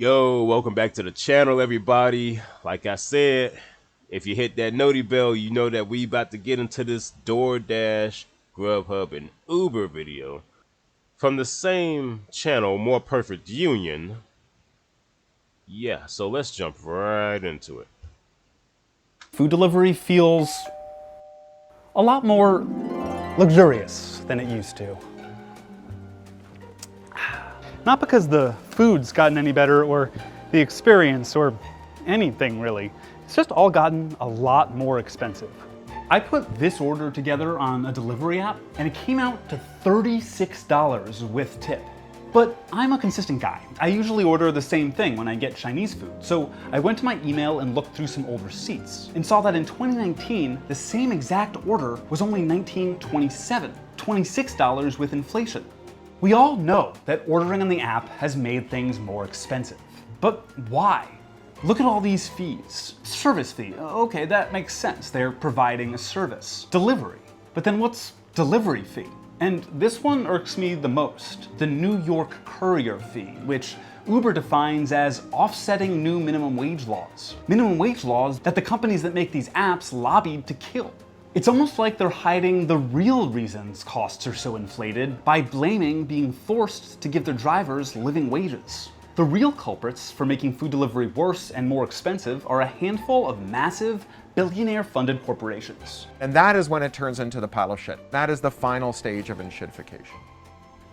Yo, welcome back to the channel, everybody. Like I said, if you hit that noti bell, you know that we about to get into this DoorDash, GrubHub, and Uber video from the same channel, More Perfect Union. Yeah, so let's jump right into it. Food delivery feels a lot more luxurious than it used to. Not because the food's gotten any better or the experience or anything really. It's just all gotten a lot more expensive. I put this order together on a delivery app and it came out to $36 with tip. But I'm a consistent guy. I usually order the same thing when I get Chinese food. So I went to my email and looked through some old receipts and saw that in 2019, the same exact order was only $19.27, $26 with inflation. We all know that ordering on the app has made things more expensive. But why? Look at all these fees. Service fee, okay, that makes sense. They're providing a service. Delivery, but then what's delivery fee? And this one irks me the most, the New York courier fee, which Uber defines as offsetting new minimum wage laws. Minimum wage laws that the companies that make these apps lobbied to kill. It's almost like they're hiding the real reasons costs are so inflated by blaming being forced to give their drivers living wages. The real culprits for making food delivery worse and more expensive are a handful of massive, billionaire-funded corporations. And that is when it turns into the pile of shit. That is the final stage of enshittification.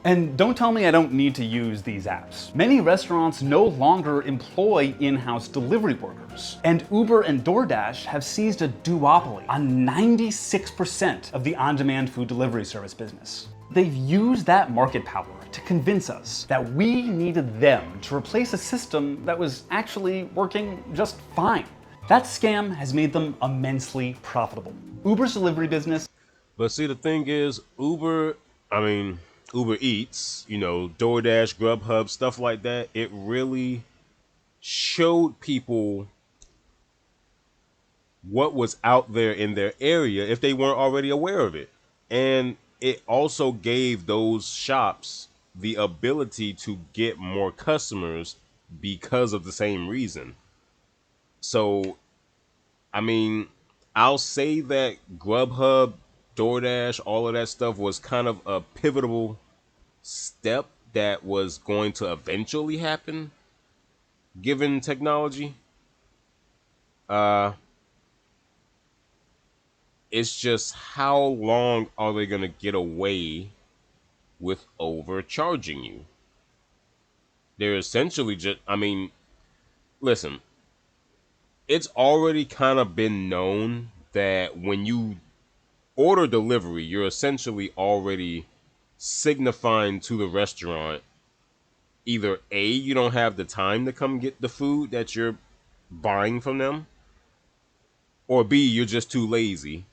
And don't tell me I don't need to use these apps. Many restaurants no longer employ in-house delivery workers. And Uber and DoorDash have seized a duopoly on 96% of the on-demand food delivery service business. They've used that market power to convince us that we needed them to replace a system that was actually working just fine. That scam has made them immensely profitable. Uber's delivery business. But see, the thing is, UberEats, DoorDash, GrubHub, stuff like that, it really showed people what was out there in their area if they weren't already aware of it. And it also gave those shops the ability to get more customers because of the same reason. So, I'll say that GrubHub, DoorDash, all of that stuff was kind of a pivotal step that was going to eventually happen given technology. It's just how long are they going to get away with overcharging you? They're essentially just, listen, it's already kind of been known that when you order delivery, you're essentially already signifying to the restaurant either A, you don't have the time to come get the food that you're buying from them, or B, you're just too lazy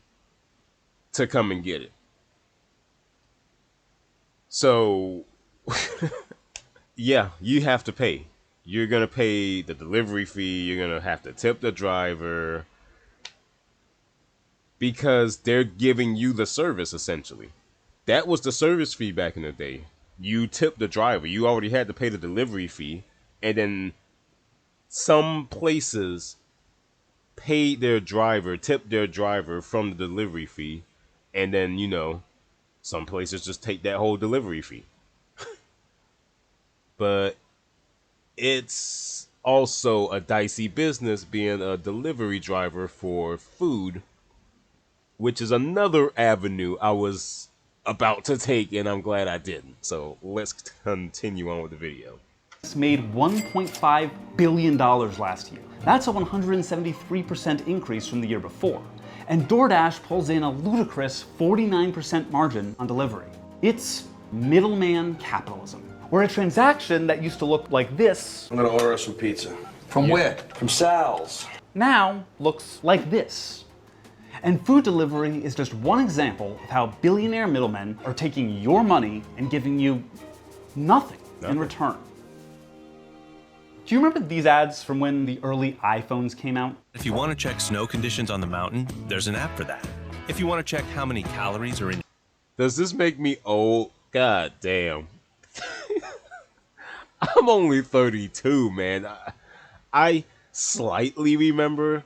to come and get it. So, yeah, you have to pay. You're going to pay the delivery fee. You're going to have to tip the driver because they're giving you the service, essentially. That was the service fee back in the day. You tip the driver. You already had to pay the delivery fee. And then some places paid their driver, tipped their driver from the delivery fee. And then, some places just take that whole delivery fee. But it's also a dicey business being a delivery driver for food, which is another avenue I was about to take, and I'm glad I didn't. So let's continue on with the video. Made $1.5 billion last year. That's a 173% increase from the year before. And DoorDash pulls in a ludicrous 49% margin on delivery. It's middleman capitalism, where a transaction that used to look like this, I'm gonna order us some pizza. From where? From Sal's. now looks like this. And food delivery is just one example of how billionaire middlemen are taking your money and giving you nothing in return. Do you remember these ads from when the early iPhones came out? If you want to check snow conditions on the mountain, there's an app for that. If you want to check how many calories are in... Does this make me old? God damn. I'm only 32, man. I slightly remember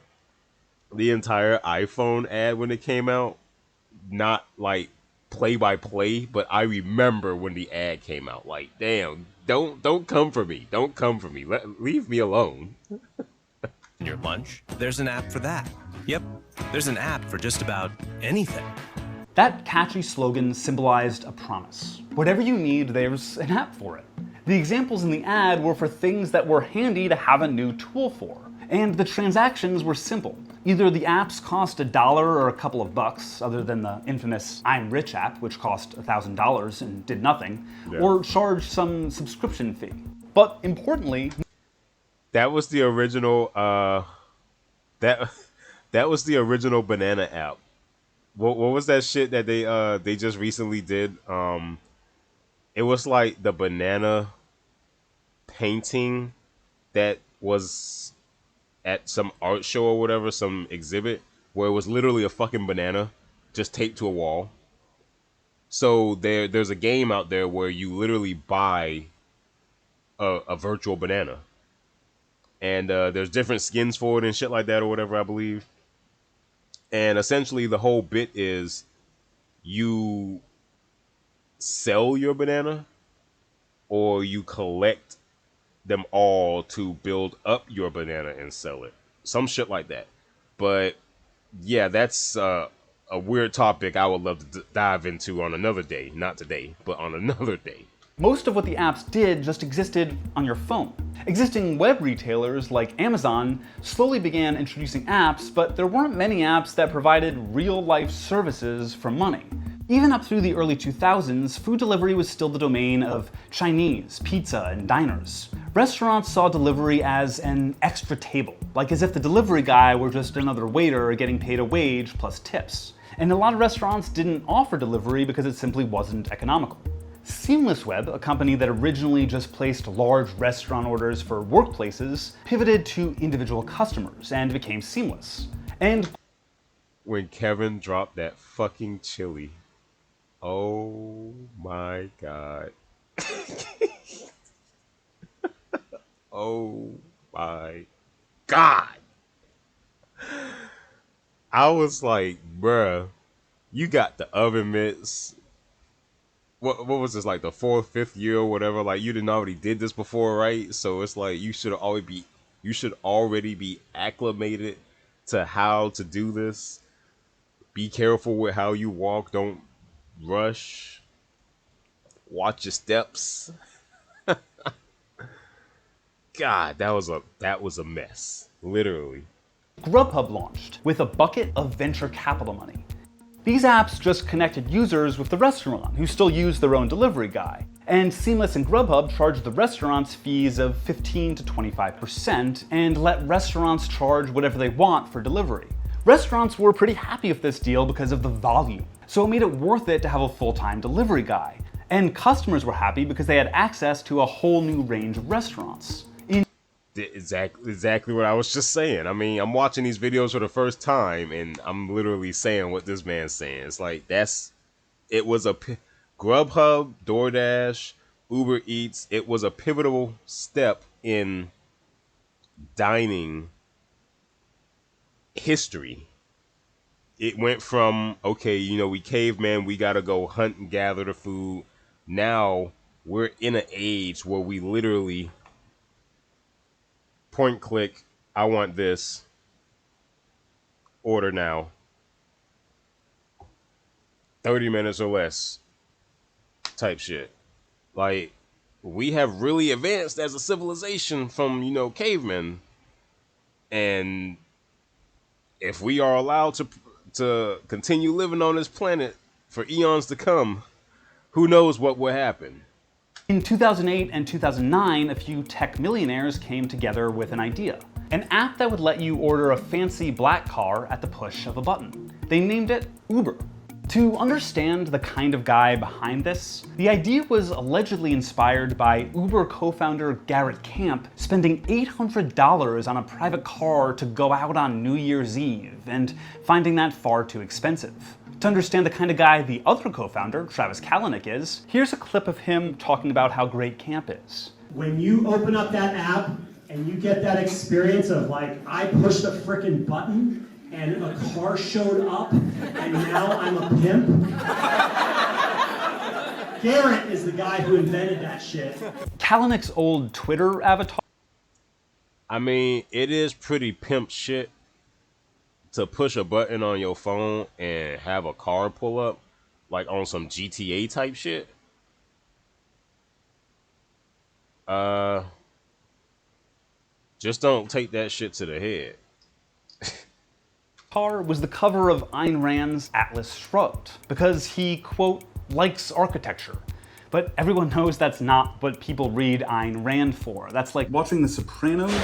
the entire iPhone ad when it came out. Not like play by play, but I remember when the ad came out. Like, damn, don't come for me. Don't come for me. Leave me alone. In your lunch, there's an app for that. Yep, there's an app for just about anything. That catchy slogan symbolized a promise. Whatever you need, there's an app for it. The examples in the ad were for things that were handy to have a new tool for. And the transactions were simple. Either the apps cost $1 or a couple of bucks, other than the infamous I'm Rich app, which cost $1,000 and did nothing, or charged some subscription fee. But importantly, that was the original. That was the original banana app. What was that shit that they just recently did? It was like the banana painting that was at some art show or whatever, some exhibit, where it was literally a fucking banana just taped to a wall. So there's a game out there where you literally buy a virtual banana, and there's different skins for it and shit like that or whatever, I believe. And essentially the whole bit is you sell your banana or you collect them all to build up your banana and sell it. Some shit like that. But yeah, that's a weird topic I would love to dive into on another day. Not today, but on another day. most of what the apps did just existed on your phone. Existing web retailers like Amazon slowly began introducing apps, but there weren't many apps that provided real-life services for money. Even up through the early 2000s, food delivery was still the domain of Chinese, pizza, and diners. Restaurants saw delivery as an extra table, like as if the delivery guy were just another waiter getting paid a wage plus tips. And a lot of restaurants didn't offer delivery because it simply wasn't economical. Seamless Web, a company that originally just placed large restaurant orders for workplaces, pivoted to individual customers and became seamless. And when Kevin dropped that fucking chili, oh my god. Oh my god. I was like, bruh, you got the oven mitts. What was this, like the 4th, 5th year or whatever? Like, you didn't already did this before, right? So it's like you should already be acclimated to how to do this. Be careful with how you walk. Don't rush. Watch your steps. God, that was a mess. Literally. GrubHub launched with a bucket of venture capital money. These apps just connected users with the restaurant, who still used their own delivery guy. And Seamless and GrubHub charged the restaurants fees of 15 to 25% and let restaurants charge whatever they want for delivery. Restaurants were pretty happy with this deal because of the volume, so it made it worth it to have a full-time delivery guy. And customers were happy because they had access to a whole new range of restaurants. Exactly what I was just saying. I mean, I'm watching these videos for the first time, and I'm literally saying what this man's saying. It's like, it was a GrubHub, DoorDash, UberEats. It was a pivotal step in dining history. It went from, okay, we caveman, we gotta go hunt and gather the food. Now we're in an age where we literally point click, I want this, order now, 30 minutes or less type shit. Like, we have really advanced as a civilization from, cavemen. And if we are allowed to continue living on this planet for eons to come, who knows what will happen. In 2008 and 2009, a few tech millionaires came together with an idea. An app that would let you order a fancy black car at the push of a button. They named it Uber. To understand the kind of guy behind this, the idea was allegedly inspired by Uber co-founder Garrett Camp spending $800 on a private car to go out on New Year's Eve and finding that far too expensive. To understand the kind of guy the other co-founder, Travis Kalanick, is, here's a clip of him talking about how great Camp is. When you open up that app and you get that experience of like, I pushed a frickin' button and a car showed up and now I'm a pimp. Garrett is the guy who invented that shit. Kalanick's old Twitter avatar. I mean, it is pretty pimp shit to push a button on your phone and have a car pull up, like on some GTA type shit. Just don't take that shit to the head. Was the cover of Ayn Rand's Atlas Shrugged because he, quote, likes architecture. But everyone knows that's not what people read Ayn Rand for. That's like watching The Sopranos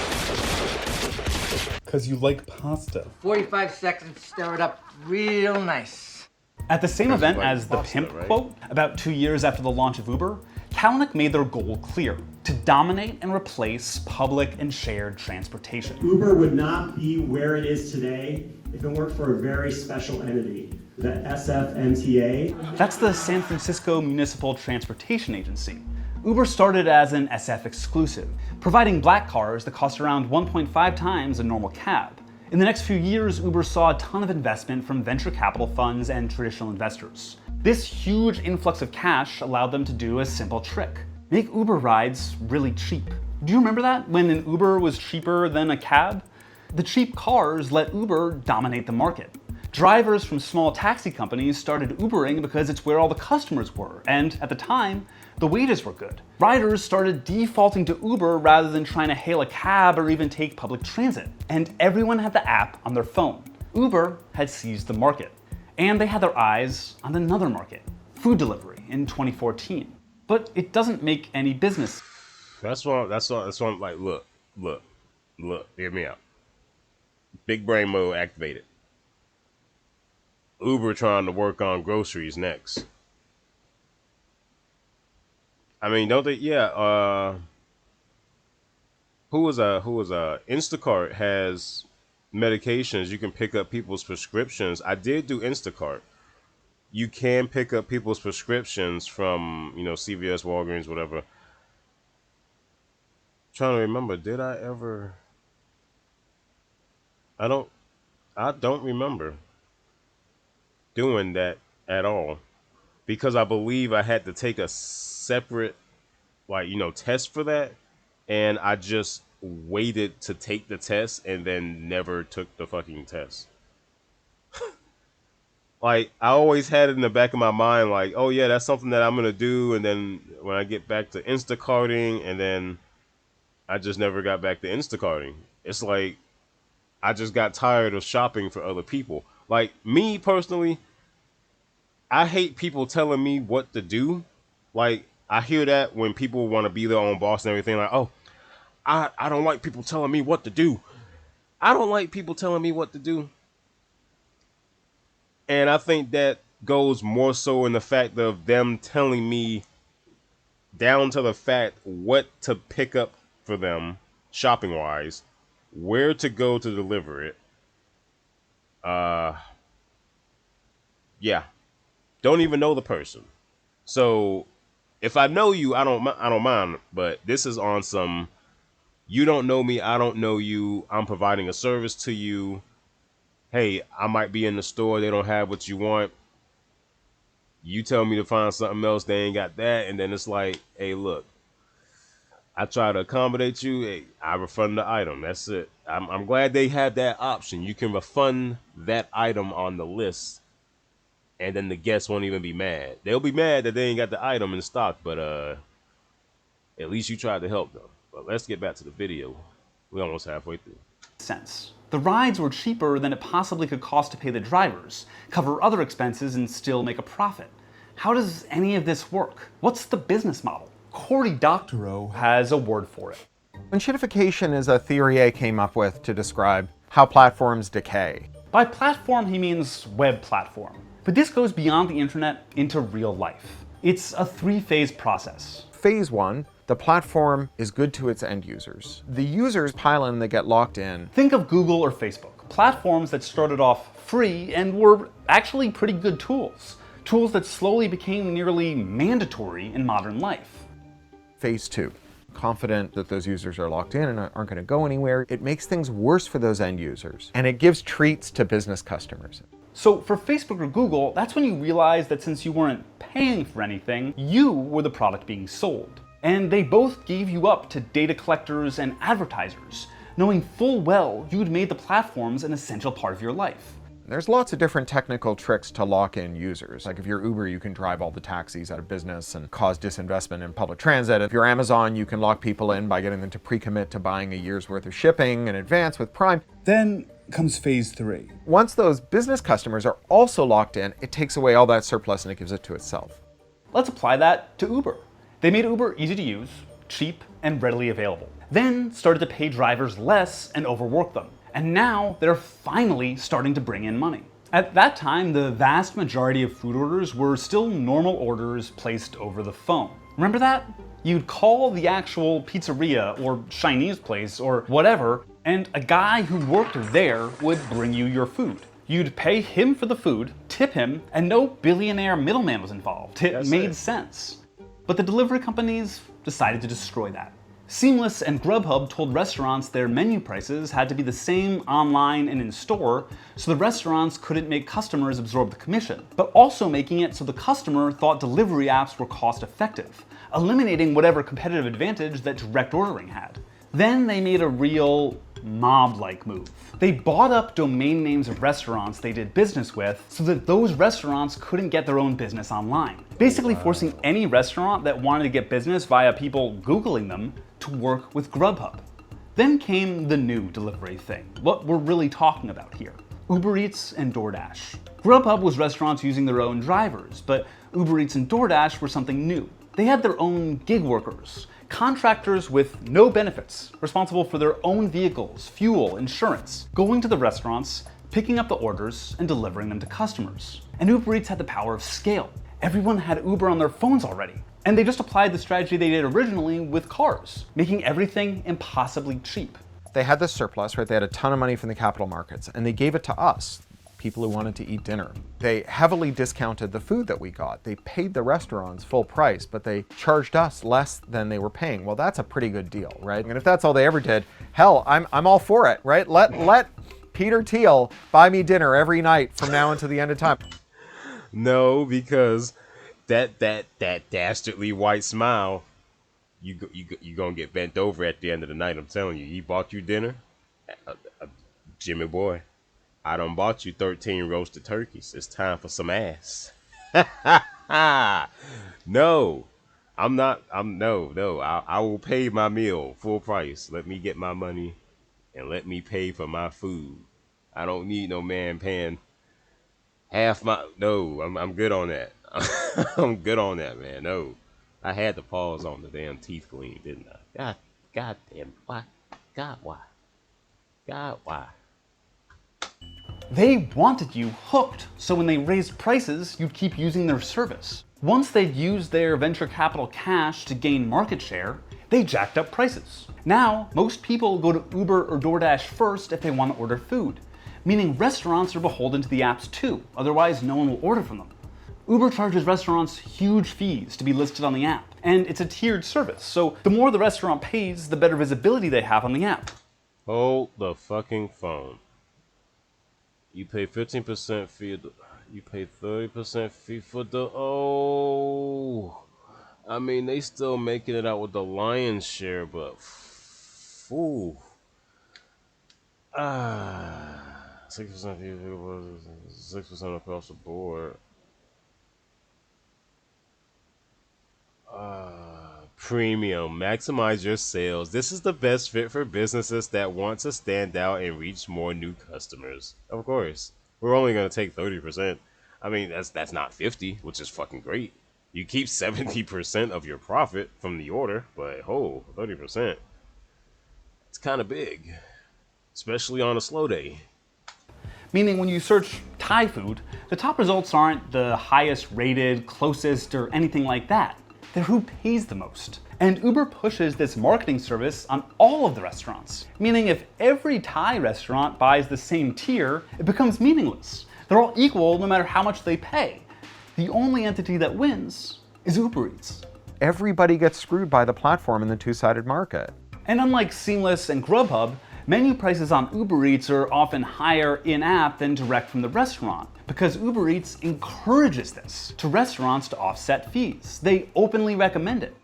because you like pasta. 45 seconds, stir it up real nice. At the same event like as the pasta, pimp right? quote, about 2 years after the launch of Uber, Kalanick made their goal clear: to dominate and replace public and shared transportation. Uber would not be where it is today if it weren't for a very special entity, the SFMTA. That's the San Francisco Municipal Transportation Agency. Uber started as an SF exclusive, providing black cars that cost around 1.5 times a normal cab. In the next few years, Uber saw a ton of investment from venture capital funds and traditional investors. This huge influx of cash allowed them to do a simple trick: make Uber rides really cheap. Do you remember that, when an Uber was cheaper than a cab? The cheap cars let Uber dominate the market. Drivers from small taxi companies started Ubering because it's where all the customers were, and at the time, the wages were good. Riders started defaulting to Uber rather than trying to hail a cab or even take public transit, and everyone had the app on their phone. Uber had seized the market, and they had their eyes on another market: food delivery in 2014. But it doesn't make any business. That's why I'm like, look, hear me out. Big brain mode activated. Uber trying to work on groceries next. I mean, don't they? Yeah. Who was Instacart has medications. You can pick up people's prescriptions. I did do Instacart. You can pick up people's prescriptions from, CVS, Walgreens, whatever. Trying to remember, did I ever? I don't remember doing that at all, because I believe I had to take a separate, test for that, and I just waited to take the test and then never took the fucking test. Like, I always had it in the back of my mind, like, oh yeah, that's something that I'm gonna do, and then when I get back to Instacarting, and then I just never got back to Instacarting. It's like I just got tired of shopping for other people. Like, me personally, I hate people telling me what to do. Like, I hear that when people want to be their own boss and everything. Like, oh, I don't like people telling me what to do. I don't like people telling me what to do. And I think that goes more so in the fact of them telling me down to the fact what to pick up for them, shopping wise, where to go to deliver it. Yeah. Don't even know the person. So if I know you, I don't mind. But this is on some, you don't know me, I don't know you. I'm providing a service to you. Hey, I might be in the store. They don't have what you want. You tell me to find something else. They ain't got that. And then it's like, hey, look, I try to accommodate you. Hey, I refund the item. That's it. I'm glad they have that option. You can refund that item on the list, and then the guests won't even be mad. They'll be mad that they ain't got the item in stock, but at least you tried to help them. But let's get back to the video. We're almost halfway through. Sense. The rides were cheaper than it possibly could cost to pay the drivers, cover other expenses, and still make a profit. How does any of this work? What's the business model? Cory Doctorow has a word for it. Shittification is a theory I came up with to describe how platforms decay. By platform, he means web platform. But this goes beyond the internet into real life. It's a three-phase process. Phase 1, the platform is good to its end users. The users pile in, they get locked in. Think of Google or Facebook, platforms that started off free and were actually pretty good tools. Tools that slowly became nearly mandatory in modern life. Phase 2, confident that those users are locked in and aren't going to go anywhere. It makes things worse for those end users, and it gives treats to business customers. So for Facebook or Google, that's when you realize that since you weren't paying for anything, you were the product being sold. And they both gave you up to data collectors and advertisers, knowing full well you'd made the platforms an essential part of your life. There's lots of different technical tricks to lock in users. Like if you're Uber, you can drive all the taxis out of business and cause disinvestment in public transit. If you're Amazon, you can lock people in by getting them to pre-commit to buying a year's worth of shipping in advance with Prime. Then comes phase 3. Once those business customers are also locked in, it takes away all that surplus and it gives it to itself. Let's apply that to Uber. They made Uber easy to use, cheap, and readily available. Then started to pay drivers less and overwork them. And now they're finally starting to bring in money. At that time, the vast majority of food orders were still normal orders placed over the phone. Remember that? You'd call the actual pizzeria or Chinese place or whatever, and a guy who worked there would bring you your food. You'd pay him for the food, tip him, and no billionaire middleman was involved. It made sense. But the delivery companies decided to destroy that. Seamless and GrubHub told restaurants their menu prices had to be the same online and in store, so the restaurants couldn't make customers absorb the commission, but also making it so the customer thought delivery apps were cost effective, eliminating whatever competitive advantage that direct ordering had. Then they made a real mob-like move. They bought up domain names of restaurants they did business with so that those restaurants couldn't get their own business online, basically forcing any restaurant that wanted to get business via people Googling them to work with GrubHub. Then came the new delivery thing, what we're really talking about here. UberEats and DoorDash. GrubHub was restaurants using their own drivers, but UberEats and DoorDash were something new. They had their own gig workers, contractors with no benefits, responsible for their own vehicles, fuel, insurance, going to the restaurants, picking up the orders, and delivering them to customers. And UberEats had the power of scale. Everyone had Uber on their phones already. And they just applied the strategy they did originally with cars, making everything impossibly cheap. They had this surplus, right? They had a ton of money from the capital markets, and they gave it to us, people who wanted to eat dinner. They heavily discounted the food that we got. They paid the restaurants full price, but they charged us less than they were paying. Well, that's a pretty good deal, right? And if that's all they ever did, hell, I'm all for it, right? Let Peter Thiel buy me dinner every night from now until the end of time. No, because that dastardly white smile, you gonna get bent over at the end of the night. I'm telling you, he bought you dinner, Jimmy boy. I done bought you 13 roasted turkeys. It's time for some ass. No, I'm not. No. I will pay my meal full price. Let me get my money, and let me pay for my food. I don't need no man paying half my. No, I'm good on that. I'm good on that, man. No, I had to pause on the damn teeth clean, didn't I? God damn, why? God, why? God, why? They wanted you hooked, so when they raised prices, you'd keep using their service. Once they'd used their venture capital cash to gain market share, they jacked up prices. Now, most people go to Uber or DoorDash first if they want to order food, meaning restaurants are beholden to the apps too, otherwise no one will order from them. Uber charges restaurants huge fees to be listed on the app, and it's a tiered service, so the more the restaurant pays, the better visibility they have on the app. Hold the fucking phone. You pay 15% fee. You pay 30% fee for the. Oh, I mean they still making it out with the lion's share, but fool. 6% fee, 6% across the board. Premium. Maximize your sales. This is the best fit for businesses that want to stand out and reach more new customers. Of course, we're only going to take 30%. I mean, that's not 50, which is fucking great. You keep 70% of your profit from the order, but 30%. It's kind of big, especially on a slow day. Meaning when you search Thai food, the top results aren't the highest rated, closest, or anything like that. They're who pays the most. And Uber pushes this marketing service on all of the restaurants, meaning if every Thai restaurant buys the same tier, it becomes meaningless. They're all equal no matter how much they pay. The only entity that wins is UberEats. Everybody gets screwed by the platform in the two-sided market. And unlike Seamless and GrubHub, menu prices on UberEats are often higher in-app than direct from the restaurant, because UberEats encourages this to restaurants to offset fees. They openly recommend it.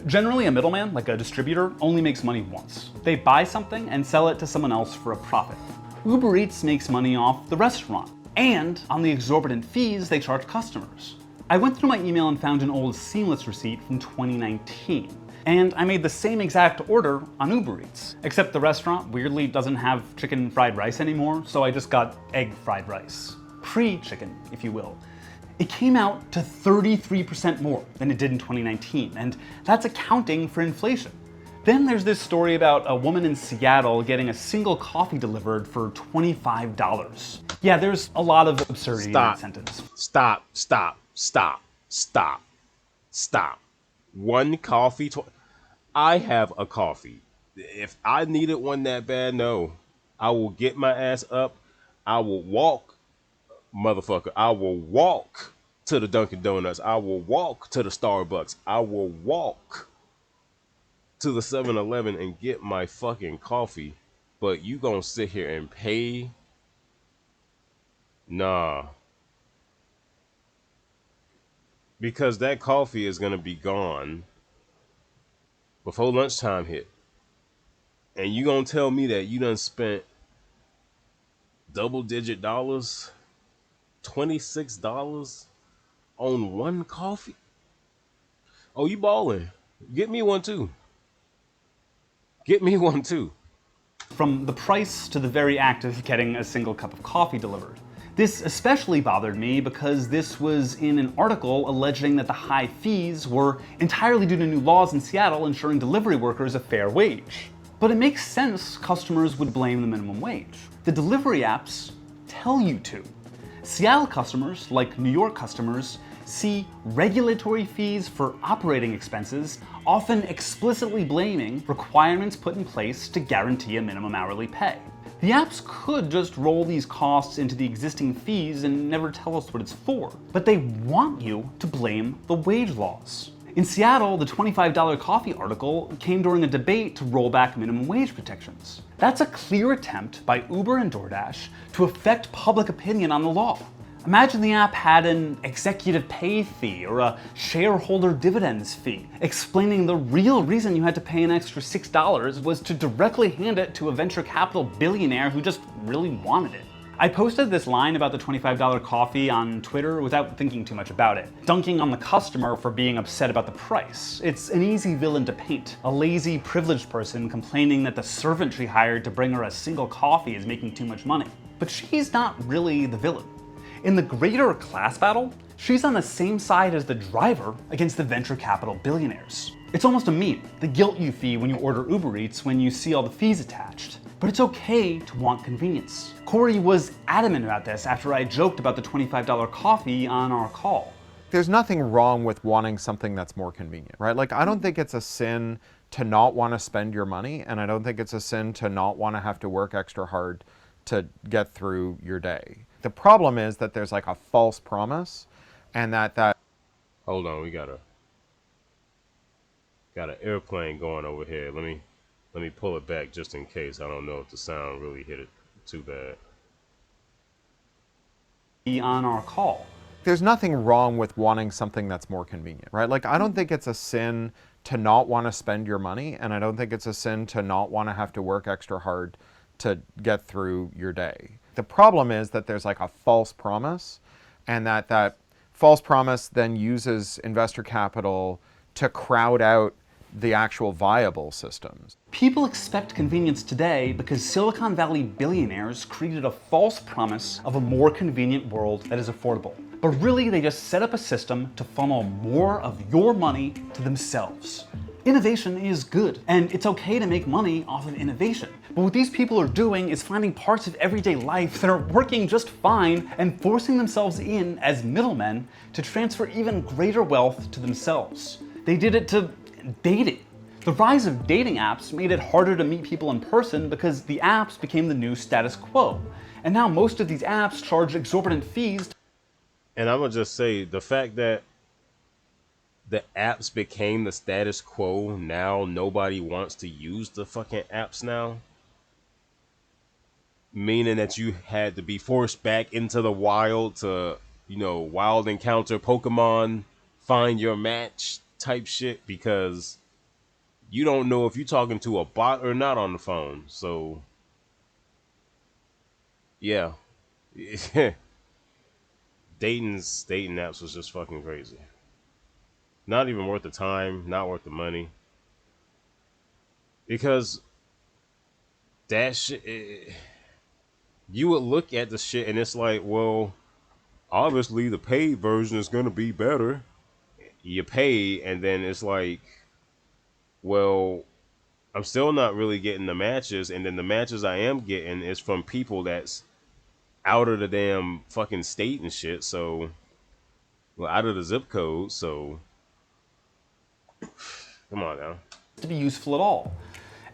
Generally, a middleman, like a distributor, only makes money once. They buy something and sell it to someone else for a profit. UberEats makes money off the restaurant and on the exorbitant fees they charge customers. I went through my email and found an old Seamless receipt from 2019. And I made the same exact order on UberEats, except the restaurant weirdly doesn't have chicken fried rice anymore, so I just got egg fried rice. Pre-chicken, if you will. It came out to 33% more than it did in 2019, and that's accounting for inflation. Then there's this story about a woman in Seattle getting a single coffee delivered for $25. Yeah, there's a lot of absurdity in that sentence. Stop. One coffee. I have a coffee. If I needed one that bad, no. I will get my ass up. I will walk, motherfucker. I will walk to the Dunkin' Donuts. I will walk to the Starbucks. I will walk to the 7-Eleven and get my fucking coffee. But you gonna sit here and pay? Nah. Because that coffee is going to be gone before lunchtime hit. And you going to tell me that you done spent double-digit dollars, $26 on one coffee? Oh, you balling. Get me one too. Get me one too. From the price to the very act of getting a single cup of coffee delivered. This especially bothered me because this was in an article alleging that the high fees were entirely due to new laws in Seattle ensuring delivery workers a fair wage. But it makes sense customers would blame the minimum wage. The delivery apps tell you to. Seattle customers, like New York customers, see regulatory fees for operating expenses, often explicitly blaming requirements put in place to guarantee a minimum hourly pay. The apps could just roll these costs into the existing fees and never tell us what it's for, but they want you to blame the wage laws. In Seattle, the $25 coffee article came during a debate to roll back minimum wage protections. That's a clear attempt by Uber and DoorDash to affect public opinion on the law. Imagine the app had an executive pay fee or a shareholder dividends fee, explaining the real reason you had to pay an extra $6 was to directly hand it to a venture capital billionaire who just really wanted it. I posted this line about the $25 coffee on Twitter without thinking too much about it, dunking on the customer for being upset about the price. It's an easy villain to paint, a lazy, privileged person complaining that the servant she hired to bring her a single coffee is making too much money. But she's not really the villain. In the greater class battle, she's on the same side as the driver against the venture capital billionaires. It's almost a meme, the guilt you feel when you order UberEats when you see all the fees attached. But it's okay to want convenience. Corey was adamant about this after I joked about the $25 coffee on our call. There's nothing wrong with wanting something that's more convenient, right? Like, I don't think it's a sin to not want to spend your money, and I don't think it's a sin to not want to have to work extra hard to get through your day. The problem is that there's like a false promise, and that Hold on, we got an airplane going over here. Let me pull it back just in case. I don't know if the sound really hit it too bad. On our call. There's nothing wrong with wanting something that's more convenient, right? Like, I don't think it's a sin to not want to spend your money, and I don't think it's a sin to not want to have to work extra hard to get through your day. The problem is that there's like a false promise, and that false promise then uses investor capital to crowd out the actual viable systems. People expect convenience today because Silicon Valley billionaires created a false promise of a more convenient world that is affordable. But really, they just set up a system to funnel more of your money to themselves. Innovation is good, and it's okay to make money off of innovation. But what these people are doing is finding parts of everyday life that are working just fine and forcing themselves in as middlemen to transfer even greater wealth to themselves. They did it to dating. The rise of dating apps made it harder to meet people in person because the apps became the new status quo. And now most of these apps charge exorbitant fees. And I'm gonna just say the fact that the apps became the status quo. Now nobody wants to use the fucking apps now. Meaning that you had to be forced back into the wild to, wild encounter Pokemon, find your match type shit, because you don't know if you're talking to a bot or not on the phone. So, yeah. dating apps was just fucking crazy. Not even worth the time, not worth the money. Because that shit, you would look at the shit and it's like, well, obviously the paid version is going to be better. You pay, and then it's like, well, I'm still not really getting the matches, and then the matches I am getting is from people that's out of the damn fucking state and shit. So, well, out of the zip code. So, come on now. To be useful at all.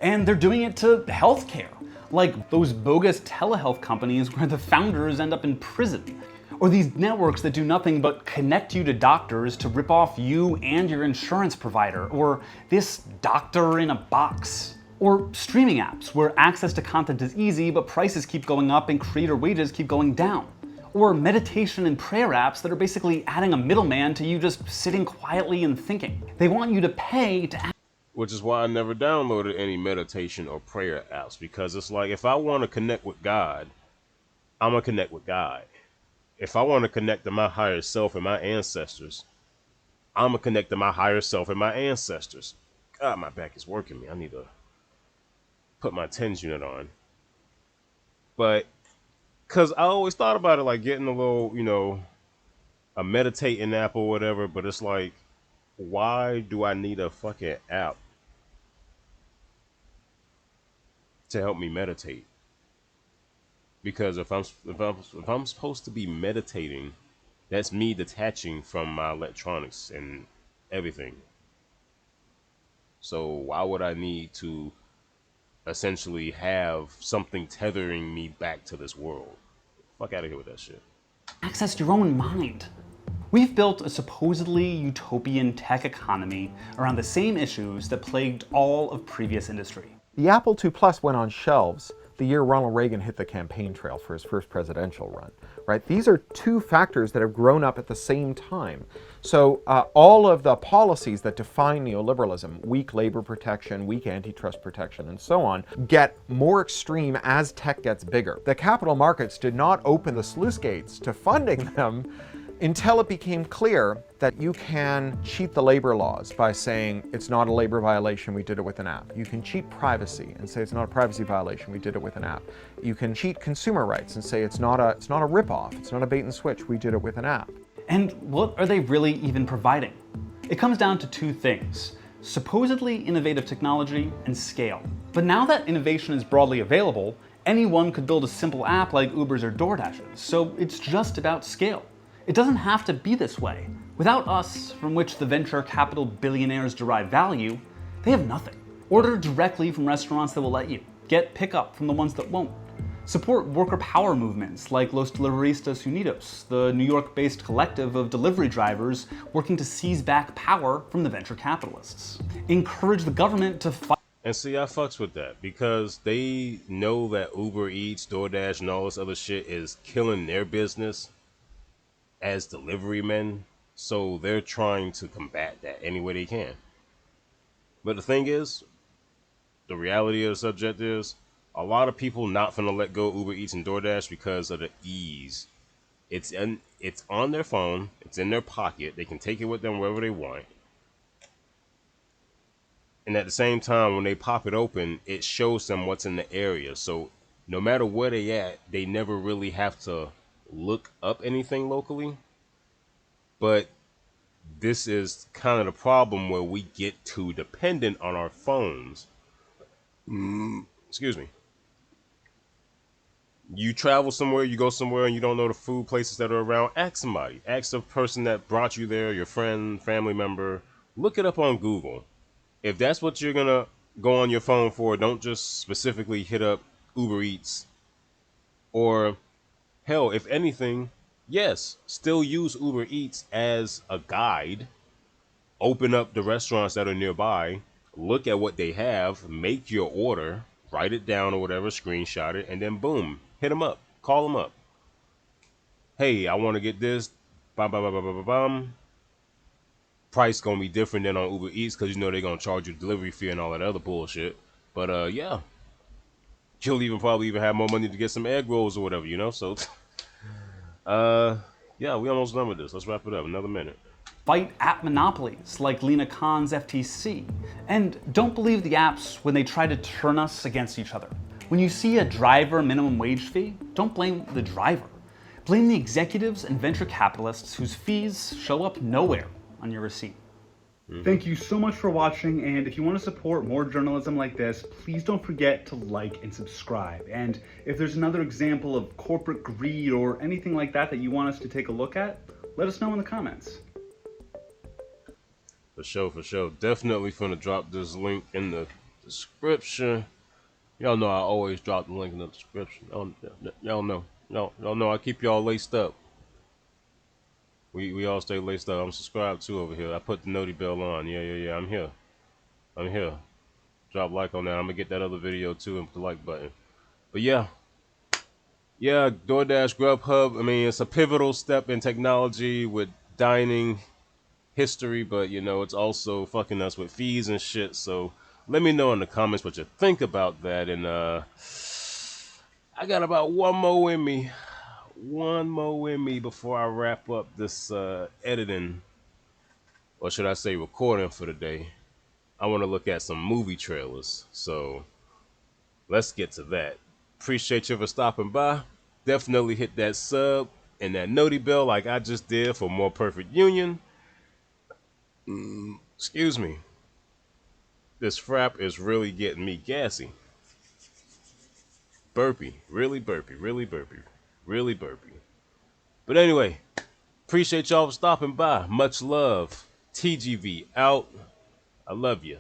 And they're doing it to healthcare, like those bogus telehealth companies where the founders end up in prison. Or these networks that do nothing but connect you to doctors to rip off you and your insurance provider. Or this doctor in a box. Or streaming apps where access to content is easy but prices keep going up and creator wages keep going down. Or meditation and prayer apps that are basically adding a middleman to you just sitting quietly and thinking. They want you to pay to. Which is why I never downloaded any meditation or prayer apps, because it's like, if I want to connect with God, I'm going to connect with God. If I want to connect to my higher self and my ancestors, I'm going to connect to my higher self and my ancestors. God, my back is working me. I need to put my TENS unit on. But, because I always thought about it like getting a little, a meditating app or whatever, but it's like, why do I need a fucking app to help me meditate? Because if I'm supposed to be meditating, that's me detaching from my electronics and everything. So why would I need to essentially have something tethering me back to this world? Fuck out of here with that shit. Access your own mind. We've built a supposedly utopian tech economy around the same issues that plagued all of previous industry. The Apple II Plus went on shelves the year Ronald Reagan hit the campaign trail for his first presidential run, right? These are two factors that have grown up at the same time. So all of the policies that define neoliberalism, weak labor protection, weak antitrust protection, and so on, get more extreme as tech gets bigger. The capital markets did not open the sluice gates to funding them until it became clear that you can cheat the labor laws by saying it's not a labor violation, we did it with an app. You can cheat privacy and say it's not a privacy violation, we did it with an app. You can cheat consumer rights and say it's not a rip-off, it's not a bait and switch, we did it with an app. And what are they really even providing? It comes down to two things: supposedly innovative technology and scale. But now that innovation is broadly available, anyone could build a simple app like Uber's or DoorDash's, so it's just about scale. It doesn't have to be this way. Without us, from which the venture capital billionaires derive value, they have nothing. Order directly from restaurants that will let you. Get pickup from the ones that won't. Support worker power movements like Los Deliveristas Unidos, the New York-based collective of delivery drivers working to seize back power from the venture capitalists. Encourage the government to fight. And see, I fucks with that because they know that UberEats, DoorDash, and all this other shit is killing their business as delivery men, so they're trying to combat that any way they can. But the thing is, the reality of the subject is, a lot of people not finna let go of Uber Eats and DoorDash because of the ease. It's on their phone, it's in their pocket, they can take it with them wherever they want. And at the same time, when they pop it open, it shows them what's in the area. So no matter where they at, they never really have to look up anything locally. But this is kind of the problem where we get too dependent on our phones. Excuse me. You travel somewhere, you go somewhere, and you don't know the food places that are around. Ask somebody. Ask the person that brought you there, your friend, family member. Look it up on Google. If that's what you're going to go on your phone for, don't just specifically hit up Uber Eats. Or, hell, if anything, yes, still use Uber Eats as a guide. Open up the restaurants that are nearby, look at what they have, make your order, write it down or whatever, screenshot it, and then boom, hit them up, call them up. Hey, I want to get this. Bum, bum, bum, bum, bum, bum. Price gonna be different than on Uber Eats because you know they're gonna charge you delivery fee and all that other bullshit. But yeah, you'll even probably even have more money to get some egg rolls or whatever, you know. So yeah, we almost done with this. Let's wrap it up. Another minute. Fight app monopolies like Lena Khan's FTC. And don't believe the apps when they try to turn us against each other. When you see a driver minimum wage fee, don't blame the driver. Blame the executives and venture capitalists whose fees show up nowhere on your receipt. Thank you so much for watching, and if you want to support more journalism like this, please don't forget to like and subscribe. And if there's another example of corporate greed or anything like that that you want us to take a look at, let us know in the comments. For sure, for sure. Definitely finna drop this link in the description. Y'all know I always drop the link in the description. Y'all know I keep y'all laced up. We all stay laced up. I'm subscribed too over here. I put the noti bell on. Yeah. I'm here. Drop like on that. I'm gonna get that other video too and put the like button. But yeah, DoorDash, GrubHub. I mean, it's a pivotal step in technology with dining history, but you know, it's also fucking us with fees and shit. So let me know in the comments what you think about that. And I got about one more in me before I wrap up this editing, or should I say recording for the day. I want to look at some movie trailers, so let's get to that. Appreciate you for stopping by. Definitely hit that sub and that noti bell like I just did for more perfect union. Excuse me. This frap is really getting me gassy. Burpy. Really burpy. But anyway, appreciate y'all for stopping by. Much love. TGV out. I love you.